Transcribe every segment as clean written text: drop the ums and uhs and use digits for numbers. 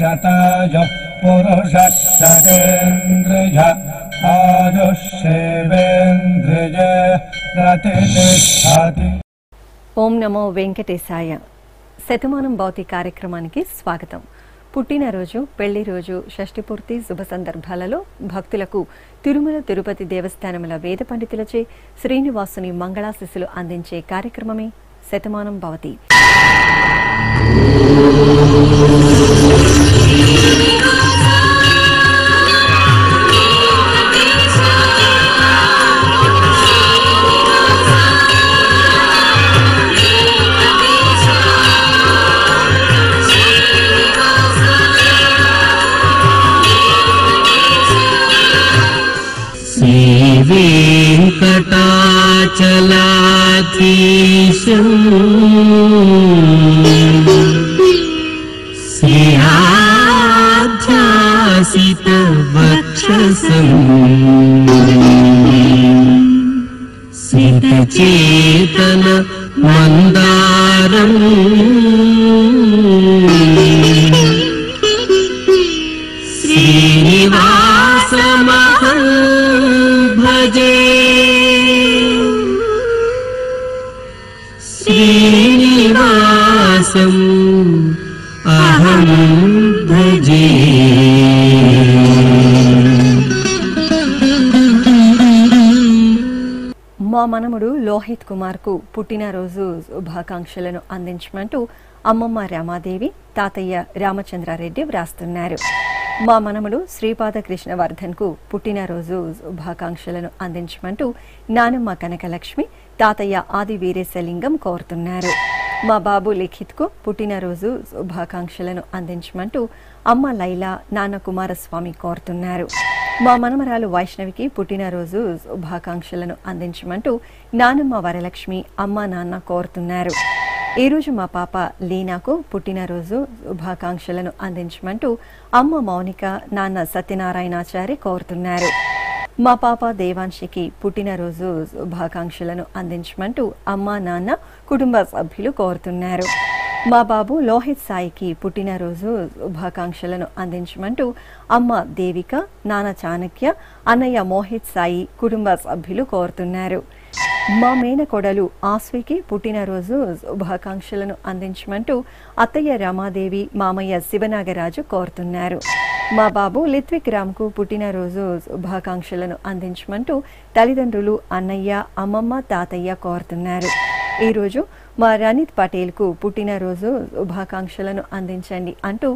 शतायुः पुरुषः शतेन्द्रिय आयुष्येवेन्द्रिय प्रतिष्ठति। ఓం నమో వెంకటేశాయ. శతమానం భౌతి కార్యక్రమానికి స్వాగతం. పుట్టినరోజు, పెళ్లి రోజు, షష్ఠి పూర్తి శుభ సందర్భాలలో భక్తులకు తిరుమల తిరుపతి దేవస్థానముల వేద పండితులచే శ్రీనివాసుని మంగళాశిస్సులు అందించే కార్యక్రమమే శతమానం భవతి. वेंकटाचलाधीशं श्रीयाध्यासितवक्षसं सितचेतन मंदारं श्रीनिवासमहं भजे. श्रीनिवासम् अहं भजे. మా మనముడు లోహిత్ కుమార్ కు పుట్టినరోజు శుభాకాంక్షలను అందించమంటూ అమ్మమ్మ రామాదేవి, తాతయ్య రామచంద్రారెడ్డి వ్రాస్తున్నారు. మా మనముడు శ్రీపాద కృష్ణవర్ధన్ కు పుట్టినరోజు శుభాకాంక్షలను అందించమంటూ నానమ్మ కనకలక్ష్మి, తాతయ్య ఆది వీరేశలింగం కోరుతున్నారు. మా బాబు లిఖిత్ కు పుట్టినరోజు శుభాకాంక్షలను అందించమంటూ అమ్మ లైలా, నాన్న కుమారస్వామి కోరుతున్నారు. మా మనమరాలు వైష్ణవికి పుట్టినరోజు శుభాకాంక్షలను అందించమంటూ నానమ్మ వరలక్ష్మి, అమ్మ నాన్న కోరుతున్నారు. ఈ రోజు మా పాప లీనాకు పుట్టినరోజు శుభాకాంక్షలను అందించమంటూ అమ్మ మౌనిక, నాన్న సత్యనారాయణాచారి కోరుతున్నారు. మా పాప దేవాంశికి పుట్టినరోజు శుభాకాంక్షలను అందించమంటూ అమ్మ నాన్న కుటుంబ సభ్యులు కోరుతున్నారు. మా బాబు లోహిత్ సాయికి పుట్టినరోజు శుభాకాంక్షలను అందించమంటూ అమ్మ దేవిక, నాన్న చాణక్య, అన్నయ్య మోహిత్ సాయి కుటుంబ సభ్యులు కోరుతున్నారు. మా మేనకోడలు ఆస్వికి పుట్టినరోజు శుభాకాంక్షలను అందించమంటూ అత్తయ్య రమాదేవి, మామయ్య శివనాగరాజు కోరుతున్నారు. మా బాబు లిత్విక్ రామ్కు పుట్టినరోజు శుభాకాంక్షలను అందించమంటూ తల్లిదండ్రులు, అన్నయ్య, అమ్మమ్మ, తాతయ్య కోరుతున్నారు. ఈరోజు మా రణిత్ పటేల్కు పుట్టినరోజు శుభాకాంక్షలను అందించండి అంటూ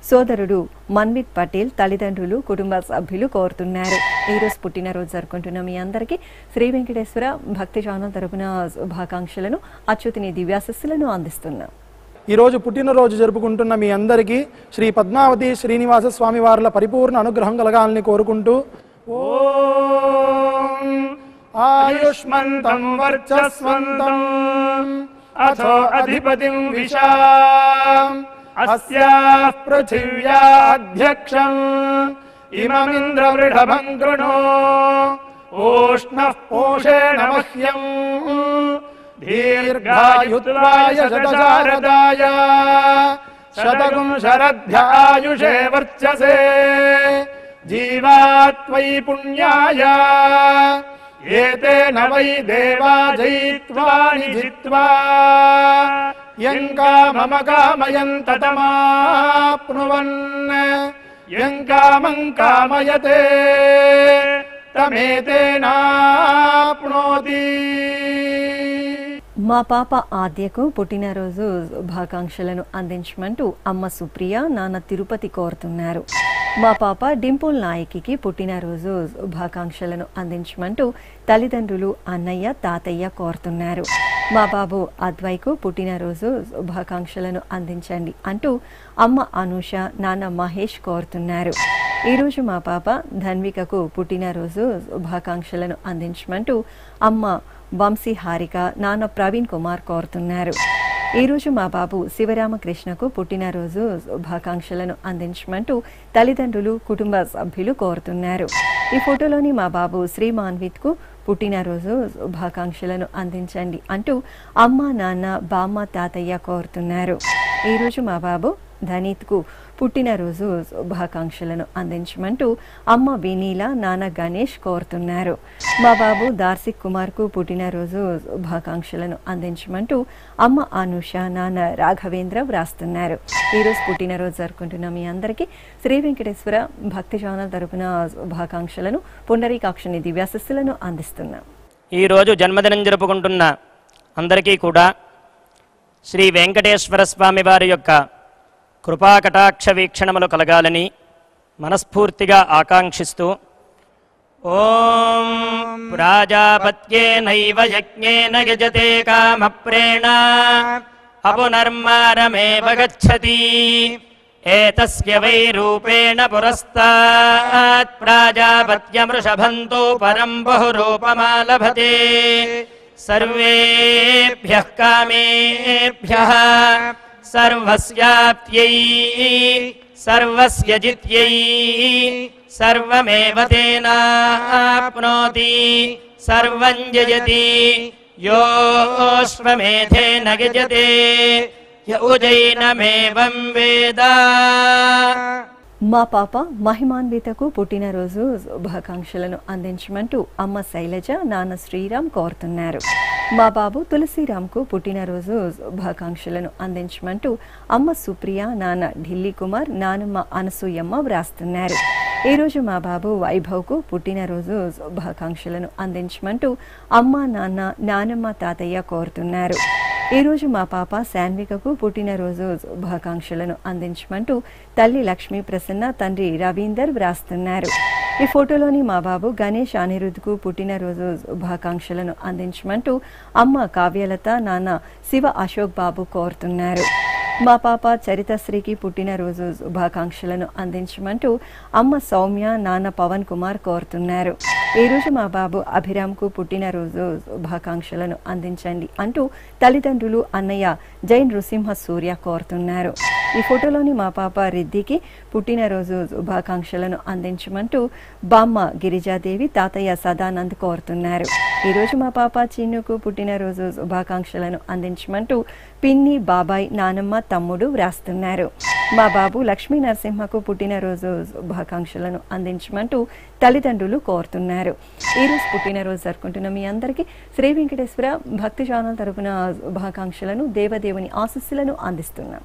సోదరుడు మన్విత్ పటేల్, తల్లిదండ్రులు, కుటుంబ సభ్యులు కోరుతున్నారు. ఈరోజు పుట్టినరోజు జరుపుకుంటున్న మీ అందరికీ శ్రీ వెంకటేశ్వర భక్తి ఛానల్ తరపున శుభాకాంక్షలను, అచ్యుతుని దివ్యాశస్సులను అందిస్తున్నాం. ఈరోజు పుట్టినరోజు జరుపుకుంటున్న మీ అందరికీ శ్రీ పద్మావతి శ్రీనివాస స్వామి వార్ల పరిపూర్ణ అనుగ్రహం కలగాలని కోరుకుంటూ ఓం ఆయుష్మంతం వర్చస్వంతం అథో అధిపతిం విశాం అస్యాః పృథివ్యాధ్యక్షం ఇమమింద్ర వృషభం కృణో ఓష్ణః పోషేణ మహ్యం దీర్ఘాయుత్వాయ శతశారదాయ శతగుం శరధ్యాయుషే వర్చసే జీవాత్వై పుణ్యాయ ఏతేన వై దేవా జయిత్వా నిజిత్వా యం కామమ కామయంత తమాప్నువన్ యం కామం కామయతే తమేతేనాప్నోతి. మా పాప ఆద్యకు పుట్టినరోజు శుభాకాంక్షలను అందించమంటూ అమ్మ సుప్రియ, నాన్న తిరుపతి కోరుతున్నారు. మా పాప డింపుల్ నాయకికి పుట్టినరోజు శుభాకాంక్షలను అందించమంటూ తల్లిదండ్రులు, అన్నయ్య, తాతయ్య కోరుతున్నారు. మా బాబు అద్వైకు పుట్టినరోజు శుభాకాంక్షలను అందించండి అంటూ అమ్మ అనూష, నాన్న మహేష్ కోరుతున్నారు. ఈరోజు మా పాప ధన్వికకు పుట్టినరోజు శుభాకాంక్షలను అందించమంటూ అమ్మ వంశీ హారిక, నాన్న ప్రవీణ్ కుమార్ కోరుతున్నారు. ఈరోజు మా బాబు శివరామకృష్ణకు పుట్టినరోజు శుభాకాంక్షలను అందించమంటూ తల్లిదండ్రులు, కుటుంబ సభ్యులు కోరుతున్నారు. ఈ ఫోటోలోని మా బాబు శ్రీ మాన్విత్కు పుట్టినరోజు శుభాకాంక్షలను అందించండి అంటూ అమ్మ, నాన్న, బామ్మ, తాతయ్య కోరుతున్నారు. ఈరోజు మా బాబు ధనీత్కు పుట్టినరోజు శుభాకాంక్షలను అందించమంటూ అమ్మ వినీల నాన్న గణేష్ కోరుతున్నారు. మా బాబు దార్సిక్ కుమార్కు పుట్టినరోజు శుభాకాంక్షలను అందించమంటూ అమ్మ అనూష నాన్న రాఘవేంద్ర వ్రాస్తున్నారు. ఈరోజు పుట్టినరోజు జరుపుకుంటున్న మీ అందరికీ శ్రీ వెంకటేశ్వర భక్తి ఛానల్ తరపున శుభాకాంక్షలను పుండరీకాక్షని దివ్యాశస్సులను అందిస్తున్నాం. ఈరోజు జన్మదినం జరుపుకుంటున్న అందరికీ కూడా శ్రీ వెంకటేశ్వర స్వామి వారి యొక్క కృపాకటాక్ష వీక్షణములు కలగాలని మనస్ఫూర్తిగా ఆకాంక్షిస్తూ ఓం ప్రాజాపత్యేనైవ యజ్ఞేన యజతే కామప్రేణ అపునర్మారమేవ గచ్చతి ఏతస్య వై రూపేణ పురస్తాత్ ప్రాజాపత్యమృషభంతో పరం బహురూపమాలభతే సర్వేభ్యః కామేభ్యః సర్వస్యాప్త్యై సర్వస్య జిత్యై సర్వమేవ తేనాప్నోతి సర్వం జయతి యోऽశ్వమేధేన యజతే య ఉజైనమేవం వేద. మా పాప మహిమాన్వితకు పుట్టినరోజు శుభాకాంక్షలను అందించమంటూ అమ్మ శైలజ నాన్న శ్రీరామ్ కోరుతున్నారు. మా బాబు తులసిరామ్కు పుట్టినరోజు శుభాకాంక్షలను అందించమంటూ అమ్మ సుప్రియ నాన్న ఢిల్లీ కుమార్ నానమ్మ అనసూయమ్మ వ్రాస్తున్నారు. ఈరోజు మా బాబు వైభవ్కు పుట్టినరోజు శుభాకాంక్షలను అందించమంటూ అమ్మ నాన్న నానమ్మ తాతయ్య కోరుతున్నారు. ఈరోజు మా పాప శాన్వికకు పుట్టినరోజు శుభాకాంక్షలను అందించమంటూ తల్లి లక్ష్మీ ప్రసన్న తండ్రి రవీందర్ వ్రాస్తున్నారు. ఈ ఫోటోలోని మా బాబు గణేష్ అనిరుద్ధ్కు పుట్టినరోజు శుభాకాంక్షలను అందించమంటూ అమ్మ కావ్యలత నాన్న శివ అశోక్ బాబు కోరుతున్నారు. మా పాప చరితశ్రీకి పుట్టినరోజు శుభాకాంక్షలను అందించమంటూ అమ్మ సౌమ్య నాన్న పవన్ కుమార్ కోరుతున్నారు. ఈరోజు మా బాబు అభిరామ్కు పుట్టినరోజు శుభాకాంక్షలను అందించండి అంటూ తల్లిదండ్రులు అన్నయ్య జైన్ నృసింహ సూర్య కోరుతున్నారు. ఈ ఫోటోలోని మా పాప రిద్దికి పుట్టినరోజు శుభాకాంక్షలను అందించమంటూ బామ్మ గిరిజాదేవి తాతయ్య సదానంద్ కోరుతున్నారు. ఈరోజు మా పాప చిన్నుకు పుట్టినరోజు శుభాకాంక్షలను అందించమంటూ పిన్ని బాబాయ్ నానమ్మ తమ్ముడు వ్రాస్తున్నారు. మా బాబు లక్ష్మీ నరసింహకు పుట్టినరోజు శుభాకాంక్షలను అందించమంటూ తల్లిదండ్రులు కోరుతున్నారు. ఈరోజు పుట్టినరోజు జరుపుకుంటున్న మీ అందరికీ శ్రీ వెంకటేశ్వర భక్తి ఛానల్ తరపున శుభాకాంక్షలను దేవదేవుని ఆశీస్సులను అందిస్తున్నాం.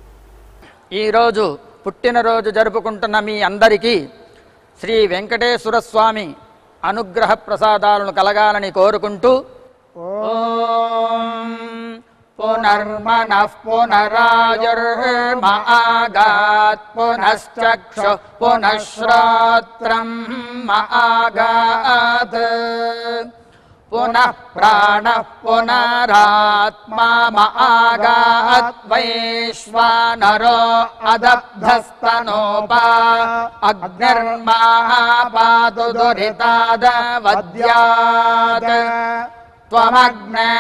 ఈరోజు పుట్టినరోజు జరుపుకుంటున్న మీ అందరికీ శ్రీ వెంకటేశ్వర స్వామి అనుగ్రహ ప్రసాదాలను కలగాలని కోరుకుంటూ ఓం పునర్మనః పునరాయుర్మాగాత్ పునశ్చక్షు పునఃశ్రోత్రం మాగాత్ పునః ప్రాణః పునరాత్మా మాగాత్ వైశ్వానరో అదబ్ధస్తనోపా అగ్నిర్మాపాతు దురితాదవద్యాత్ త్వమగ్నే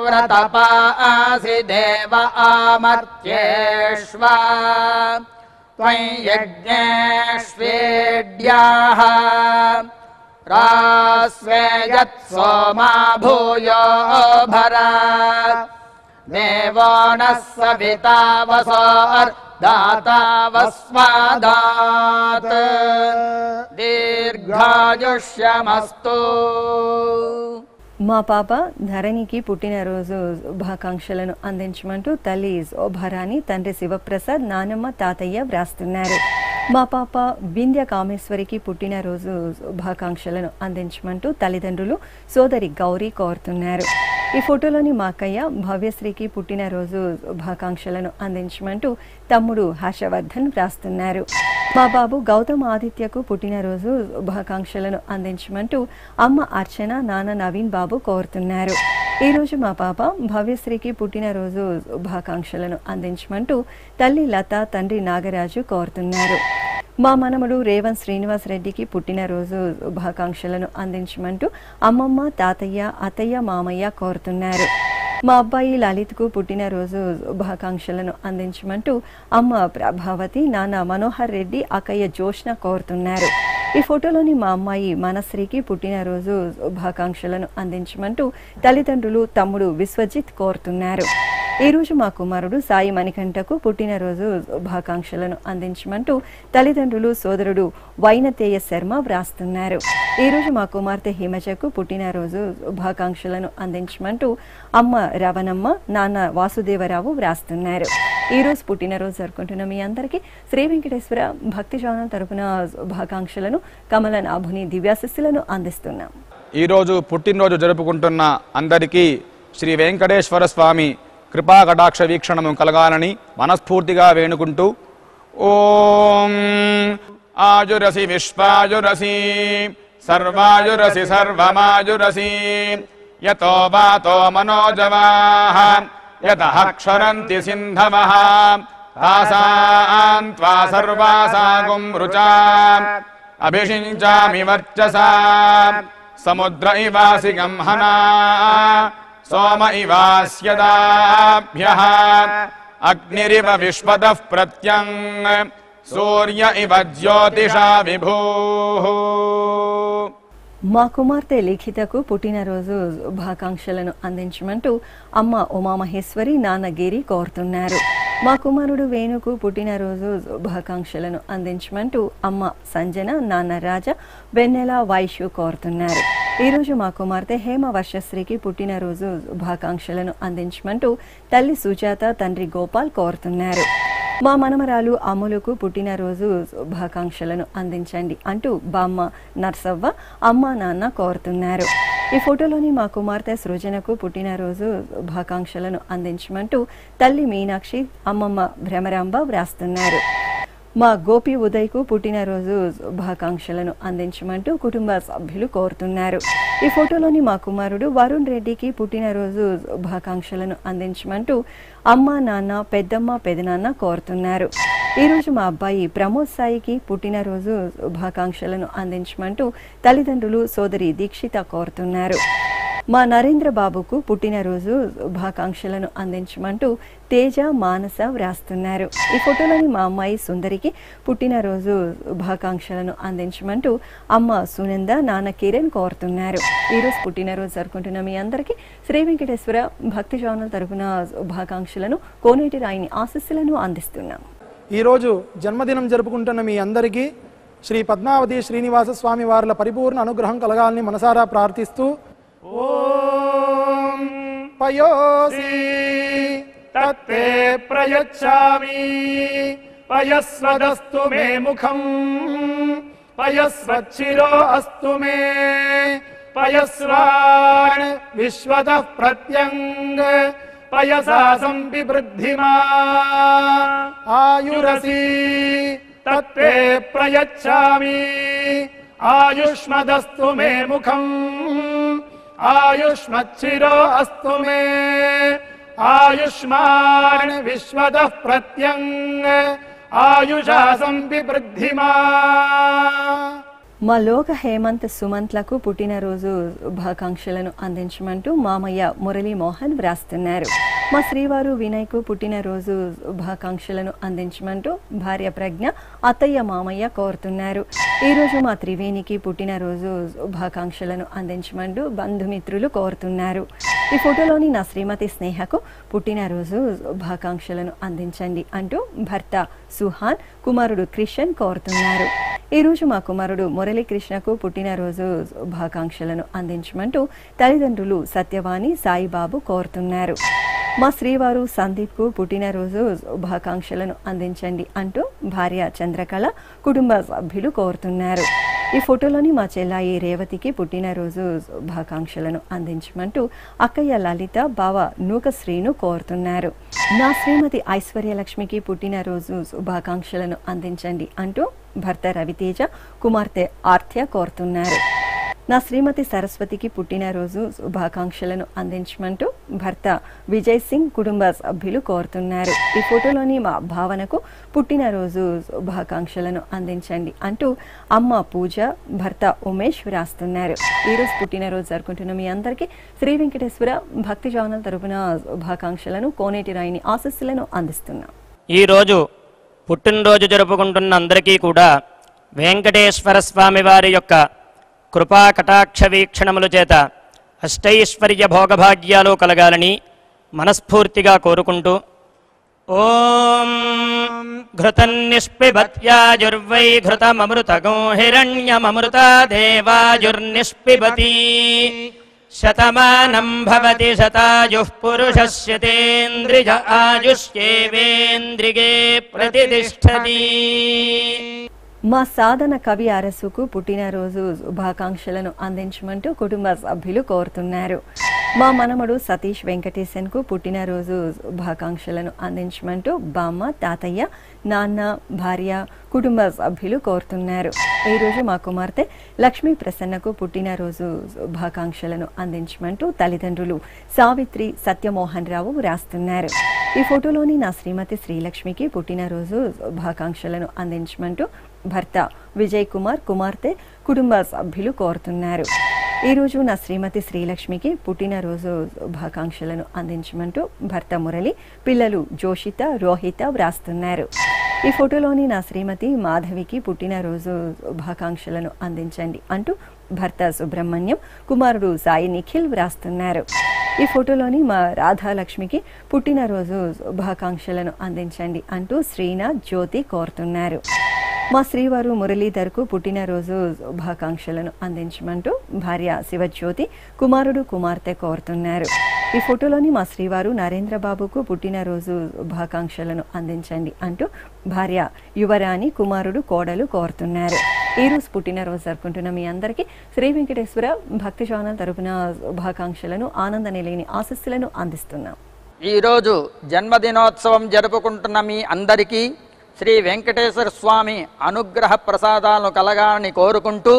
వ్రతపాసి దేవ ఆమర్త్యేష్వా త్వం యజ్ఞేష్వేడ్యాః రాస్వేయత్ సోమా భూయో భరా దేవో నః సవితా వసోర్దాతా వస్మాదాత్ దీర్ఘాయుష్యమస్తు. మా పాప ధరణికి పుట్టినరోజు శుభాకాంక్షలను అందించమంటూ తల్లి శోభారాణి తండ్రి శివప్రసాద్ నానమ్మ తాతయ్య వ్రాస్తున్నారు. మా పాప వింధ్య కామేశ్వరికి పుట్టినరోజు శుభాకాంక్షలను అందించమంటూ తల్లిదండ్రులు సోదరి గౌరీ కోరుతున్నారు. ఈ ఫోటోలోని మా అక్కయ్య భవ్యశ్రీకి పుట్టినరోజు శుభాకాంక్షలను అందించమంటూ తమ్ముడు హర్షవర్ధన్ వ్రాస్తున్నారు. మా బాబు గౌతమ్ ఆదిత్యకు పుట్టినరోజు శుభాకాంక్షలను అందించమంటూ అమ్మ అర్చన నాన్న నవీన్ బాబు కోరుతున్నారు. ఈరోజు మా పాప భవ్యశ్రీకి పుట్టినరోజు శుభాకాంక్షలను అందించమంటూ తల్లి లత తండ్రి నాగరాజు కోరుతున్నారు. మా మనమడు రేవన్ శ్రీనివాస్ రెడ్డికి పుట్టినరోజు శుభాకాంక్షలను అందించమంటూ అమ్మమ్మ తాతయ్య అత్తయ్య మామయ్య కోరుతున్నారు. మా అబ్బాయి లలిత్కు పుట్టినరోజు శుభాకాంక్షలను అందించమంటూ అమ్మ ప్రభావతి నాన్న మనోహర్ రెడ్డి అక్కయ్య జోష్న కోరుతున్నారు. ఈ ఫోటోలోని మా అమ్మాయి మనశ్రీకి పుట్టినరోజు శుభాకాంక్షలను అందించమంటూ తల్లిదండ్రులు తమ్ముడు విశ్వజిత్ కోరుతున్నారు. ఈ రోజు మా కుమారుడు సాయి మణికంఠకు పుట్టినరోజు శుభాకాంక్షలను అందించమంటూ తల్లిదండ్రులు సోదరుడు వైనతేయ శర్మ వ్రాస్తున్నారు. ఈ రోజు మా కుమార్తె హిమజకు పుట్టినరోజు శుభాకాంక్షలను అందించమంటూ అమ్మ రవణమ్మ నాన్న వాసుదేవరావు వ్రాస్తున్నారు. ఈ రోజు పుట్టినరోజు జరుపుకుంటున్న మీ అందరికీ శ్రీ వెంకటేశ్వర భక్తి ఛానల్ తరపున శుభాకాంక్షలను కమలనాభుని దివ్యాశిస్సులను అందిస్తున్నాం. ఈరోజు పుట్టినరోజు జరుపుకుంటున్న అందరికీ శ్రీ వెంకటేశ్వర స్వామి కృపా కటాక్ష వీక్షణము కలగాలని మనస్ఫూర్తిగా వేణుకుంటూ ఓం ఆయురసి విశ్వాయురసి సర్వాయురసి సర్వమాయురసి యతో వాతో మనోజవాః యతః క్షరంతి సింధవః తాసాం త్వా సర్వాసాగుం రుచాం అభిషించామి వర్చసా సముద్ర ఇవాసి గంహనా సోమ ఇవాస్యదాభ్యః అగ్నిరివ విశ్వతః ప్రత్యం సూర్య ఇవ జ్యోతిషా విభూః. మా కుమార్తె లిఖితకు పుట్టినరోజు శుభాకాంక్షలను అందించమంటూ అమ్మ ఉమామహేశ్వరి నాన్న గిరి కోరుతున్నారు. మా కుమారుడు వేణుకు పుట్టినరోజు శుభాకాంక్షలను అందించమంటూ అమ్మ సంజన నాన్న రాజ వెన్నెల వైశ్యు కోరుతున్నారు. ఈరోజు మా కుమార్తె హేమ వర్షశ్రీకి పుట్టినరోజు శుభాకాంక్షలను అందించమంటూ తల్లి సుజాత తండ్రి గోపాల్ కోరుతున్నారు. మా మనమరాలు అమ్ములకు పుట్టినరోజు శుభాకాంక్షలను అందించండి అంటూ బామ్మ నర్సవ్వ అమ్మ నాన్న కోరుతున్నారు. ఈ ఫోటోలోని మా కుమార్తె సృజనకు పుట్టినరోజు శుభాకాంక్షలను అందించమంటూ తల్లి మీనాక్షి అమ్మమ్మ భ్రమరాంబ వ్రాస్తున్నారు. మా గోపి ఉదయ్కు పుట్టినరోజు శుభాకాంక్షలను అందించమంటూ కుటుంబ సభ్యులు కోరుతున్నారు. ఈ ఫోటోలోని మా కుమారుడు వరుణ్ రెడ్డికి పుట్టినరోజు శుభాకాంక్షలను అందించమంటూ అమ్మ నాన్న పెద్దమ్మ పెదనాన్న కోరుతున్నారు. ఈరోజు మా అబ్బాయి ప్రమోద్ సాయికి పుట్టినరోజు శుభాకాంక్షలను అందించమంటూ తల్లిదండ్రులు సోదరి దీక్షిత కోరుతున్నారు. మా నరేంద్ర బాబుకు పుట్టినరోజు శుభాకాంక్షలను అందించమంటూ తేజ మానస వ్రాస్తున్నారు. ఈ ఫోటోలోని మా అమ్మాయి సుందరికి పుట్టినరోజు శుభాకాంక్షలను అందించమంటూ అమ్మ సునంద నాన్న కిరణ్ కోరుతున్నారు. ఈరోజు పుట్టినరోజు జరుపుకుంటున్న మీ అందరికీ శ్రీ వెంకటేశ్వర భక్తి ఛానల్ తరపున శుభాకాంక్షలను కోనేటి రాయిని ఆశీస్సులను అందిస్తున్నాం. ఈరోజు జన్మదినం జరుపుకుంటున్న మీ అందరికీ శ్రీ పద్మావతి శ్రీనివాస స్వామి వార్ల పరిపూర్ణ అనుగ్రహం కలగాలని మనసారా ప్రార్థిస్తూ ఓం పయోసి తత్తే ప్రయచ్ఛామి పయస్వదస్తు మే ముఖం పయస్వచ్చిరో అస్తు మే పయస్వాన్ విశ్వతః ప్రత్యంగ పయసా సంవివృద్ధిమా ఆయురసి తత్తే ప్రయచ్ఛామి ఆయుష్మదస్తు మే ముఖం ఆయుష్మచ్చిరో అస్తు మే ఆయుష్మాన్ విశ్వతః ప్రత్యంగ ఆయుషా సంవివృద్ధిమా. మా లోక హేమంత్ సుమంత్లకు పుట్టినరోజు శుభాకాంక్షలను అందించమంటూ మామయ్య మురళీ మోహన్ వ్రాస్తున్నారు. మా శ్రీవారు వినయ్కు పుట్టినరోజు శుభాకాంక్షలను అందించమంటూ భార్య ప్రజ్ఞ అత్తయ్య మామయ్య కోరుతున్నారు. ఈరోజు మా త్రివేణికి పుట్టినరోజు శుభాకాంక్షలను అందించమంటూ బంధుమిత్రులు కోరుతున్నారు. ఈ ఫోటోలోని నా శ్రీమతి స్నేహకు పుట్టినరోజు శుభాకాంక్షలను అందించండి అంటూ భర్త సుహాన్ కుమారుడు క్రిషన్ కోరుతున్నారు. ఈరోజు మా కుమారుడు మురళీకృష్ణకు పుట్టినరోజు శుభాకాంక్షలను అందించమంటూ తల్లిదండ్రులు సత్యవాణి సాయిబాబు కోరుతున్నారు. మా శ్రీవారు సందీప్కు పుట్టినరోజు శుభాకాంక్షలను అందించండి అంటూ భార్య చంద్రకళ కుటుంబ సభ్యులు కోరుతున్నారు. ఈ ఫోటోలోని మా చెల్లాయి రేవతికి పుట్టినరోజు శుభాకాంక్షలను అందించమంటూ అక్కయ్య లలిత బావ నూకశ్రీను కోరుతున్నారు. నా శ్రీమతి ఐశ్వర్యలక్ష్మికి పుట్టినరోజు శుభాకాంక్షలను అందించండి అంటూ భర్త రవితేజ కుమార్తె ఆర్త్య కోరుతున్నారు. నా శ్రీమతి సరస్వతికి పుట్టినరోజు శుభాకాంక్షలను అందించమంటూ భర్త విజయ్ సింగ్ కుటుంబ సభ్యులు కోరుతున్నారు. ఈ ఫోటోలోని మా భావనకు పుట్టినరోజు శుభాకాంక్షలను అందించండి అంటూ అమ్మ పూజ భర్త ఉమేష్ వ్రాస్తున్నారు. ఈరోజు పుట్టినరోజు జరుపుకుంటున్న మీ అందరికీ శ్రీ వెంకటేశ్వర భక్తి ఛానల్ తరపున శుభాకాంక్షలను కోనేటి రాయిని ఆశీస్సులను అందిస్తున్నాం. ఈరోజు పుట్టినరోజు జరుపుకుంటున్న అందరికీ కూడా వెంకటేశ్వర స్వామి వారి యొక్క కృపా కటాక్ష వీక్షణముల చేత అష్టైశ్వర్య భోగభాగ్యాలు కలగాలని మనస్ఫూర్తిగా కోరుకుంటూ ఓం ఘృతన్నిష్పిబత్యాజుర్వై ఘృతమమృతగో హిరణ్యమమృత దేవాజుర్నిష్పిబతి శతమానం భవతి శతాయుః పురుషస్యతేంద్రియ ఆయుష్యేవేంద్రిగే ప్రతిష్టతి. మా సాధన కవి అరసుకు పుట్టినరోజు శుభాకాంక్షలను అందించమంటూ కుటుంబ సభ్యులు కోరుతున్నారు. మా మనమడు సతీష్ వెంకటేశన్కు పుట్టినరోజు శుభాకాంక్షలను అందించమంటూ బామ్మ, తాతయ్య, నాన్న, భార్య, కుటుంబ సభ్యులు కోరుతున్నారు. ఈరోజు మా కుమార్తె లక్ష్మీ ప్రసన్నకు పుట్టినరోజు శుభాకాంక్షలను అందించమంటూ తల్లిదండ్రులు సావిత్రి, సత్యమోహన్ రావు రాస్తున్నారు. ఈ ఫోటోలోని నా శ్రీమతి శ్రీలక్ష్మికి పుట్టినరోజు శుభాకాంక్షలను అందించమంటూ భర్త విజయ్ కుమార్, కుమార్తె, కుటుంబ సభ్యులు కోరుతున్నారు. ఈరోజు నా శ్రీమతి శ్రీలక్ష్మికి పుట్టినరోజు శుభాకాంక్షలను అందించమంటూ భర్త మురళి, పిల్లలు జోషిత, రోహిత వ్రాస్తున్నారు. ఈ ఫోటోలోని నా శ్రీమతి మాధవికి పుట్టినరోజు శుభాకాంక్షలను అందించండి అంటూ భర్త సుబ్రహ్మణ్యం, కుమారుడు సాయి నిఖిల్ వ్రాస్తున్నారు. ఈ ఫోటోలోని మా రాధాలక్ష్మికి పుట్టినరోజు శుభాకాంక్షలను అందించండి అంటూ శ్రీనాథ్, జ్యోతి కోరుతున్నారు. మా శ్రీవారు మురళీధర్కు పుట్టినరోజు శుభాకాంక్షలను అందించమంటూ భార్య శివజ్యోతి, కుమారుడు, కుమార్తె కోరుతున్నారు. ఈ ఫోటోలోని మా శ్రీవారు నరేంద్రబాబుకు పుట్టినరోజు శుభాకాంక్షలను అందించండి అంటూ భార్య యువరాణి, కుమారుడు, కోడలు కోరుతున్నారు. ఈరోజు పుట్టినరోజు జరుపుకుంటున్న మీ అందరికీ శ్రీ వెంకటేశ్వర భక్తి ఛానల్ తరపున శుభాకాంక్షలను, ఆనంద నిలయని ఆశీస్సులను అందిస్తున్నాం. ఈరోజు జన్మదినోత్సవం జరుపుకుంటున్న మీ అందరికీ శ్రీ వెంకటేశ్వర స్వామి అనుగ్రహ ప్రసాదాలను కలగాలని కోరుకుంటూ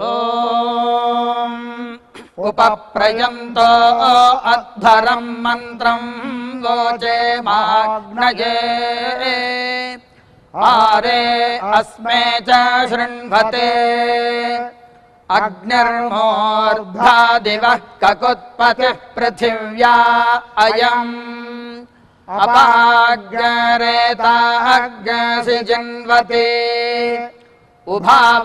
ఓం ఉపప్రయంతో అధ్వరం మంత్రం వోచే మాగ్నయే ఆరే అస్మే చ శృణ్వతే అగ్నిర్మూర్ధ్వా దివః కకుత్పతిః పృథివ్యా అయం అపాగ్రేతాగ్సి జన్వతే ఉభావామింద్రాగ్నే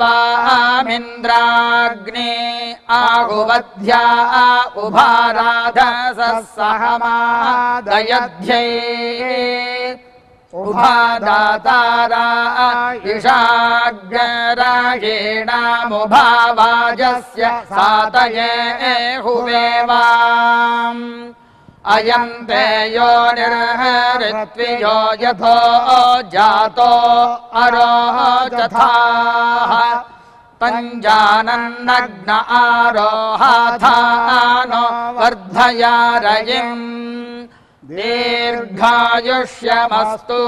ఆహువధ్యా ఉభారాధసహమాదయధ్యై ఉభాదాతారా ఇషాగ్రాయేణాముభావాజస్య సాతయే హువేవాం అయంతే యోనిర్హరిత్వియో యథో జాతో అరోచథాః తంజానన్నగ్న ఆరోహాథానో వర్ధయారయిం దీర్ఘాయుష్యమస్తు.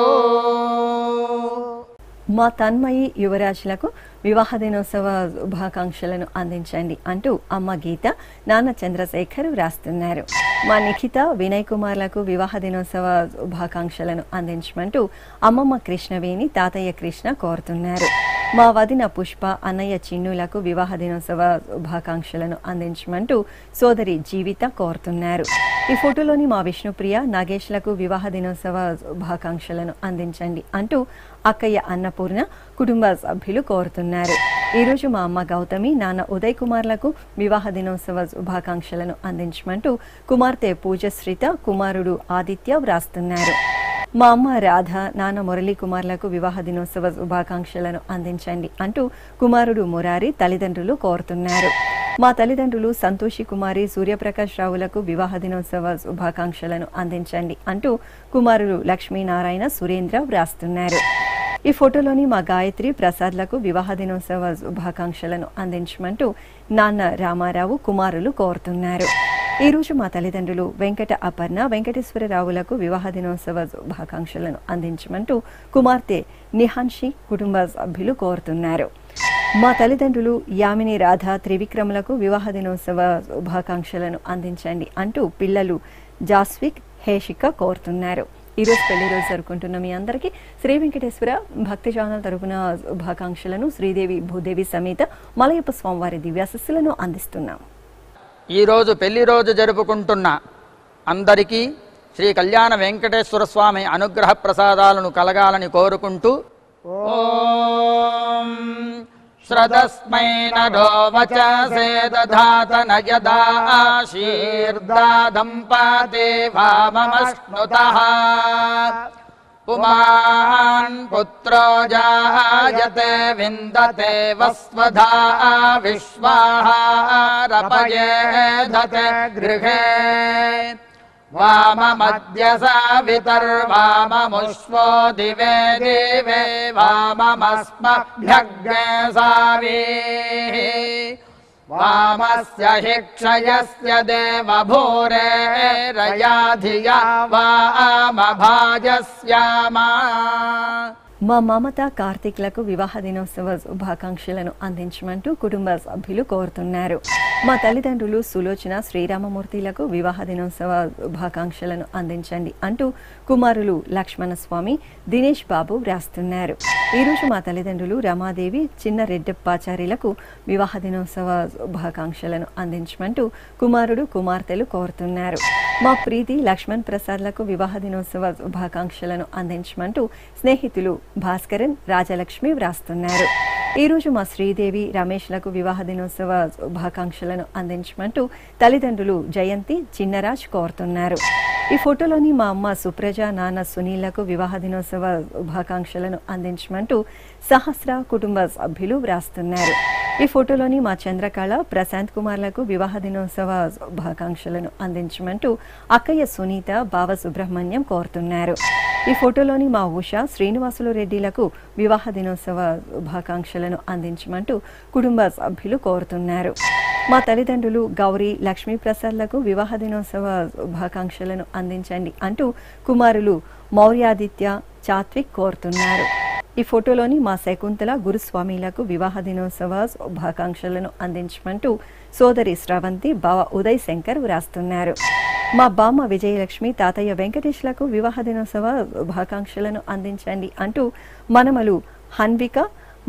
మా తన్మయి యువరాజులకు వివాహ దినోత్సవ శుభాకాంక్షలను అందించండి అంటూ అమ్మ గీత, నాన్న చంద్రశేఖర్ వ్రాస్తున్నారు. మా నిఖిత, వినయ్ కుమార్లకు వివాహ దినోత్సవ శుభాకాంక్షలను అందించమంటూ అమ్మమ్మ కృష్ణవేణి, తాతయ్య కృష్ణ కోరుతున్నారు. మా వదిన పుష్ప, అన్నయ్య చిన్నులకు వివాహ దినోత్సవ శుభాకాంక్షలను అందించమంటూ సోదరి జీవిత కోరుతున్నారు. ఈ ఫోటోలోని మా విష్ణుప్రియ, నాగేష్లకు వివాహ దినోత్సవ శుభాకాంక్షలను అందించండి అంటూ అక్కయ్య అన్నపూర్ణ, కుటుంబ సభ్యులు కోరుతున్నారు. ఈరోజు మా అమ్మ గౌతమి, నాన్న ఉదయ్ కుమార్లకు వివాహ దినోత్సవ శుభాకాంక్షలను అందించమంటూ కుమార్తె పూజశ్రిత, కుమారుడు ఆదిత్య వ్రాస్తున్నారు. మా అమ్మ రాధ, నాన్న మురళీ కుమార్లకు వివాహ దినోత్సవ శుభాకాంక్షలను అందించండి అంటూ కుమారుడు మురారి, తల్లిదండ్రులు కోరుతున్నారు. మా తల్లిదండ్రులు సంతోషి కుమారి, సూర్యప్రకాష్ రావులకు వివాహ దినోత్సవ శుభాకాంక్షలను అందించండి అంటూ కుమారుడు లక్ష్మీనారాయణ, సురేంద్ర వ్రాస్తున్నారు. ఈ ఫోటోలోని మా గాయత్రి, ప్రసాద్లకు వివాహ దినోత్సవ శుభాకాంక్షలను అందించమంటూ నాన్న రామారావు, కుమారులు కోరుతున్నారు. ఈరోజు మా తల్లిదండ్రులు వెంకట అపర్ణ, వెంకటేశ్వరరావులకు వివాహ దినోత్సవ శుభాకాంక్షలను అందించమంటూ కుమార్తె నిహాన్షి, కుటుంబ సభ్యులు కోరుతున్నారు. మా తల్లిదండ్రులు యామిని, రాధ, త్రివిక్రములకు వివాహ దినోత్సవ శుభాకాంక్షలను అందించండి అంటూ పిల్లలు జాస్విక్, హేషిక కోరుతున్నారు. ఈరోజు పెళ్లి రోజు జరుపుకుంటున్న మీ అందరికీ శ్రీ వెంకటేశ్వర భక్తి ఛానల్ తరపున శుభాకాంక్షలను శ్రీదేవి భూదేవి సమేత మలయప్ప స్వామివారి దివ్యాశస్సులను అందిస్తున్నాం. ఈరోజు పెళ్లి రోజు జరుపుకుంటున్న అందరికీ శ్రీ కళ్యాణ వెంకటేశ్వర స్వామి అనుగ్రహ ప్రసాదాలను కలగాలని కోరుకుంటూ ఓం श्रदस्मै नरो वचसे दधात न यदा शीर्दादं पाते वाममश्नुतः पुमान् पुत्रो जायते विन्दते वस्वधा विश्वाहारपयेधते गृहे वाममद्य सावितर्वाममुष्वो दिवे दिवे वाममस्मभ्यग्ने सावीः वामस्य हि क्षयस्य देवभूरे रया धिया वामभाजस्यामा మా మమత కార్తీక్లకు వివాహ దినోత్సవ శుభాకాంక్షలను అందించమంటూ కుటుంబ సభ్యులు కోరుతున్నారు. మా తల్లిదండ్రులు సులోచన శ్రీరామమూర్తిలకు వివాహ దినోత్సవ శుభాకాంక్షలను అందించండి అంటూ కుమారులు లక్ష్మణస్వామి దినేష్ బాబు వ్రాస్తున్నారు. ఈరోజు మా తల్లిదండ్రులు రమాదేవి చిన్న రెడ్డప్పాచార్యులకు వివాహ దినోత్సవ శుభాకాంక్షలను అందించమంటూ కుమారుడు కుమార్తెలు కోరుతున్నారు. మా ప్రీతి లక్ష్మణ్ ప్రసాద్లకు వివాహ దినోత్సవ శుభాకాంక్షలను అందించమంటూ స్నేహితులు భాస్కరన్ రాజలక్ష్మి వ్రాస్తున్నారు. ఈరోజు మా శ్రీదేవి రమేష్లకు వివాహ దినోత్సవ శుభాకాంక్షలను అందించమంటూ తల్లిదండ్రులు జయంతి చిన్నరాజ్ కోరుతున్నారు. ఈ ఫోటోలోని మా అమ్మ సుప్రజ నాన్న సునీళ్లకు వివాహ దినోత్సవ శుభాకాంక్షలను అందించమంటూ సహస్ర కుటుంబ సభ్యులు వ్రాస్తున్నారు. ఈ ఫోటోలోని మా చంద్రకళ ప్రశాంత్ కుమార్లకు వివాహ దినోత్సవ శుభాకాంక్షలను అందించమంటూ అక్కయ్య సునీత బావ సుబ్రహ్మణ్యం కోరుతున్నారు. ఈ ఫోటోలోని మా ఉష శ్రీనివాసులు రెడ్డిలకు వివాహ దినోత్సవ శుభాకాంక్షలను అందించమంటూ కుటుంబ సభ్యులు కోరుతున్నారు. మా తల్లిదండ్రులు గౌరీ లక్ష్మీప్రసాద్లకు వివాహ దినోత్సవ శుభాకాంక్షలను అందించండి అంటూ కుమారులు మౌర్యాదిత్య చాత్విక్ కోరుతున్నారు. ఈ ఫోటోలోని మా శకుంతల గురుస్వామిలకు వివాహ దినోత్సవ శుభాకాంక్షలను అందించమంటూ సోదరి శ్రవంతి బావ ఉదయ్ శంకర్ వ్రాస్తున్నారు. మా బామ్మ విజయలక్ష్మి తాతయ్య వెంకటేష్లకు వివాహ దినోత్సవ శుభాకాంక్షలను అందించండి అంటూ మనమలు హన్విక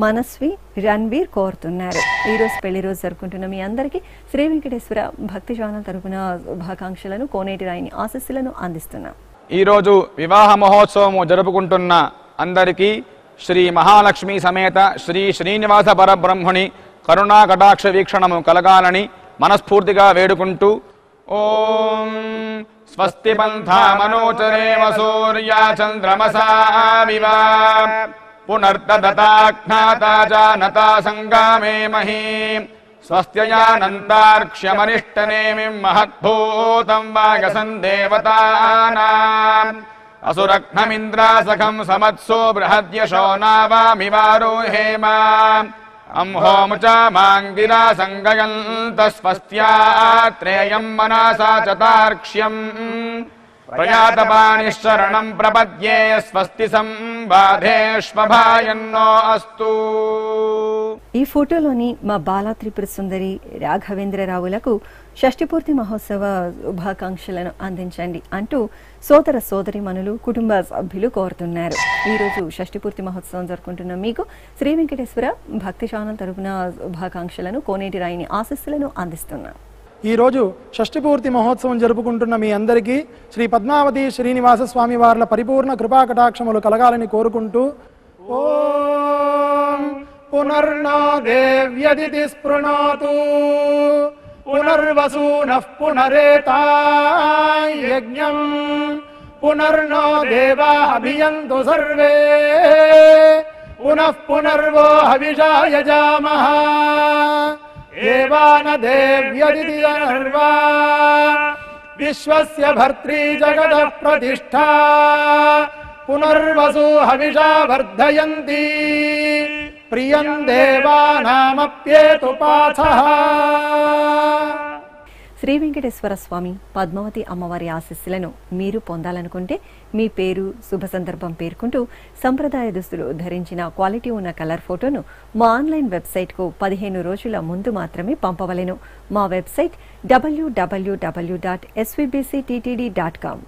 మనస్వి రణ్వీర్ కోరుతున్నారు. ఈరోజు పెళ్లి రోజు జరుపుకుంటున్న మీ అందరికీ శ్రీ వెంకటేశ్వర భక్తి ఛానల్ తరపున శుభాకాంక్షలను కోనేటి రాయిని ఆశీస్సులను అందిస్తున్నాం. ఈరోజు వివాహ మహోత్సవము జరుపుకుంటున్న అందరికీ శ్రీ మహాలక్ష్మి సమేత శ్రీ శ్రీనివాస పరబ్రహ్మణి కరుణా కటాక్ష వీక్షణము కలగాలని మనస్ఫూర్తిగా వేడుకుంటూ ఓం స్వస్తి పంథా మనోచరేమ సూర్యా చంద్రమసా వివా పునర్దదతాజ్ఞాతా జానతా సంగామే మహీ స్వస్త్యయానంతార్క్ష్యమనిష్టనేమిం మహద్భూతం వాగసన్ దేవతానాం असुरघ्नमिन्द्रासखं समत्सो बृहद्यशो नावामिवारोहेम अंहोमुचा माङ्गिरा सङ्गयन्तस्वस्त्यात्रेयं मनसा चतार्क्ष्यम् प्रयातपानिशरणं प्रपद्ये स्वस्ति संबाधेष्वभायन्नो अस्तु. ఈ ఫోటోలోని మా బాలా త్రిపుర సుందరి రాఘవేంద్రరావులకు షష్ఠిపూర్తి మహోత్సవ శుభాకాంక్షలను అందించండి అంటూ సోదర సోదరిమణులు కుటుంబ సభ్యులు కోరుతున్నారు. ఈరోజు షష్ఠిపూర్తి మహోత్సవం జరుపుకుంటున్న మీకు శ్రీ వెంకటేశ్వర భక్తి ఛానల్ తరపున శుభాకాంక్షలను కోనేటి రాయిని ఆశీస్సులను అందిస్తున్నాం. ఈరోజు షష్ఠిపూర్తి మహోత్సవం జరుపుకుంటున్న మీ అందరికీ శ్రీ పద్మావతి శ్రీనివాస స్వామి వార్ల పరిపూర్ణ కృపాకటాక్షములు కలగాలని కోరుకుంటూ ఓం పునర్నో దేవ్యదితి స్పృణోతు పునర్వసూనః పునరేతాయజ్ఞం పునర్నో దేవా అభియంతు సర్వే పునః పునర్వో హవిషా యజామః ఏవాన దేవ్యదితి అనర్వా విశ్వస్య భర్త్రీ జగతః ప్రతిష్ఠా పునర్వసు హవిషా వర్ధయంతి ప్రియం దేవానామప్యేతు పాథః. శ్రీ వెంకటేశ్వర స్వామి పద్మావతి అమ్మవారి ఆశీస్సులను మీరు పొందాలనుకుంటే మీ పేరు శుభ సందర్భం పేర్కొంటూ సంప్రదాయ దుస్తులు ధరించిన క్వాలిటీ ఉన్న కలర్ ఫోటోను మా ఆన్లైన్ వెబ్సైట్కు 15 రోజుల ముందు మాత్రమే పంపవలెను. మా వెబ్సైట్ www.svbcttd.com.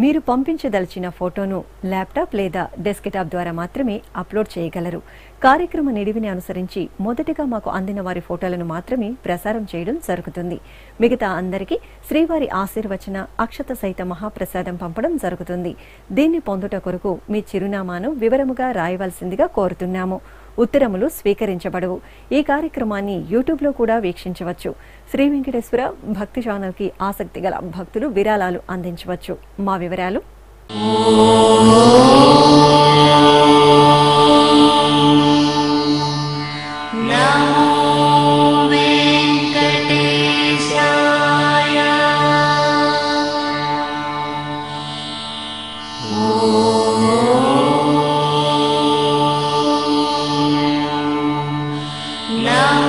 మీరు పంపించదలిచిన ఫోటోను ల్యాప్టాప్ లేదా డెస్క్టాప్ ద్వారా మాత్రమే అప్లోడ్ చేయగలరు. కార్యక్రమ నిడివిని అనుసరించి మొదటగా మాకు అందిన వారి ఫోటోలను మాత్రమే ప్రసారం చేయడం జరుగుతుంది. మిగతా అందరికీ శ్రీవారి ఆశీర్వచన అక్షత సహిత మహాప్రసాదం పంపడం జరుగుతుంది. దీన్ని పొందుట కొరకు మీ చిరునామాను వివరముగా రాయవలసిందిగా కోరుతున్నాము. ఉత్తరములు స్వీకరించబడవు. ఈ కార్యక్రమాన్ని యూట్యూబ్లో కూడా వీక్షించవచ్చు. శ్రీ వెంకటేశ్వర భక్తి ఛానల్కి ఆసక్తి గల భక్తులు విరాళాలు అందించవచ్చు. మా వివరాలు: Now